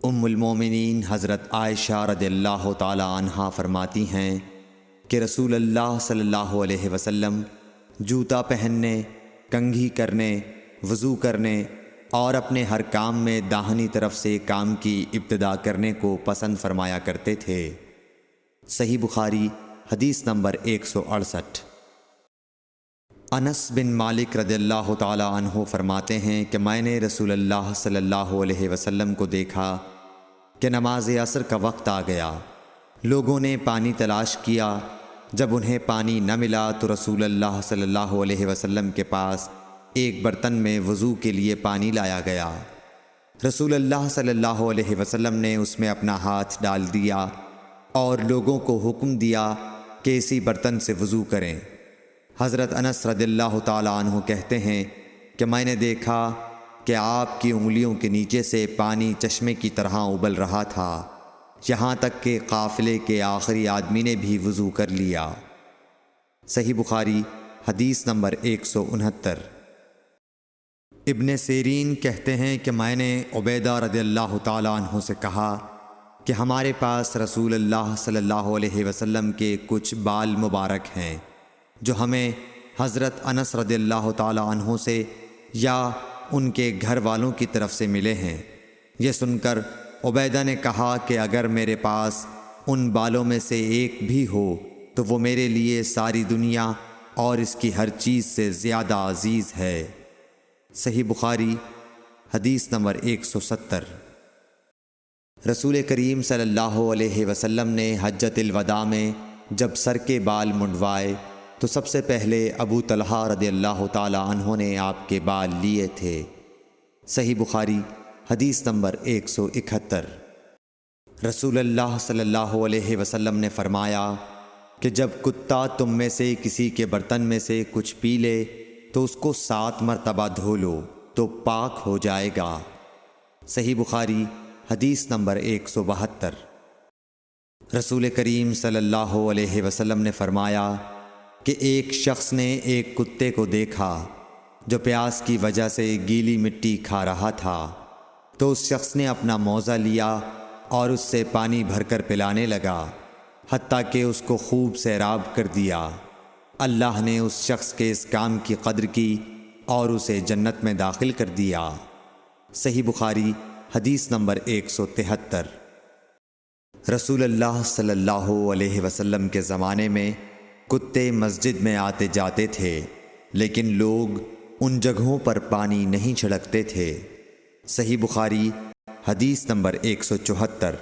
ام المومنین حضرت عائشہ رضی اللہ تعالی عنہا فرماتی ہیں کہ رسول اللہ صلی اللہ علیہ وسلم جوتا پہننے، کنگھی کرنے، وضو کرنے اور اپنے ہر کام میں داہنی طرف سے کام کی ابتدا کرنے کو پسند فرمایا کرتے تھے۔ صحیح بخاری حدیث نمبر 168۔ انس بن مالک رضی اللہ تعالی عنہ فرماتے ہیں کہ میں نے رسول اللہ صلی اللہ علیہ وسلم کو دیکھا کہ نماز عصر کا وقت آ گیا۔ لوگوں نے پانی تلاش کیا، جب انہیں پانی نہ ملا تو رسول اللہ صلی اللہ علیہ وسلم کے پاس ایک برتن میں وضو کے لیے پانی لایا گیا۔ رسول اللہ صلی اللہ علیہ وسلم نے اس میں اپنا ہاتھ ڈال دیا اور لوگوں کو حکم دیا کہ اسی برتن سے وضو کریں۔ حضرت انس رضی اللہ تعالی عنہ کہتے ہیں کہ میں نے دیکھا کہ آپ کی انگلیوں کے نیچے سے پانی چشمے کی طرح ابل رہا تھا، یہاں تک کہ قافلے کے آخری آدمی نے بھی وضو کر لیا۔ صحیح بخاری حدیث نمبر 169۔ ابن سیرین کہتے ہیں کہ میں نے عبیدہ رضی اللہ تعالی عنہ سے کہا کہ ہمارے پاس رسول اللہ صلی اللہ علیہ وسلم کے کچھ بال مبارک ہیں جو ہمیں حضرت انس رضی اللہ تعالی عنہ سے یا ان کے گھر والوں کی طرف سے ملے ہیں۔ یہ سن کر عبیدہ نے کہا کہ اگر میرے پاس ان بالوں میں سے ایک بھی ہو تو وہ میرے لیے ساری دنیا اور اس کی ہر چیز سے زیادہ عزیز ہے۔ صحیح بخاری حدیث نمبر 170۔ رسول کریم صلی اللہ علیہ وسلم نے حجۃ الوداع میں جب سر کے بال منڈوائے تو سب سے پہلے ابو طلحہ رضی اللہ تعالی عنہ نے آپ کے بال لیے تھے۔ صحیح بخاری حدیث نمبر 171۔ رسول اللہ صلی اللہ علیہ وسلم نے فرمایا کہ جب کتا تم میں سے کسی کے برتن میں سے کچھ پی لے تو اس کو 7 مرتبہ دھو لو تو پاک ہو جائے گا۔ صحیح بخاری حدیث نمبر 172۔ رسول کریم صلی اللہ علیہ وسلم نے فرمایا کہ ایک شخص نے ایک کتے کو دیکھا جو پیاس کی وجہ سے گیلی مٹی کھا رہا تھا، تو اس شخص نے اپنا موزہ لیا اور اس سے پانی بھر کر پلانے لگا حتیٰ کہ اس کو خوب سیراب کر دیا۔ اللہ نے اس شخص کے اس کام کی قدر کی اور اسے جنت میں داخل کر دیا۔ صحیح بخاری حدیث نمبر 173۔ رسول اللہ صلی اللہ علیہ وسلم کے زمانے میں کتے مسجد میں آتے جاتے تھے، لیکن لوگ ان جگہوں پر پانی نہیں چھڑکتے تھے۔ صحیح بخاری حدیث نمبر 174۔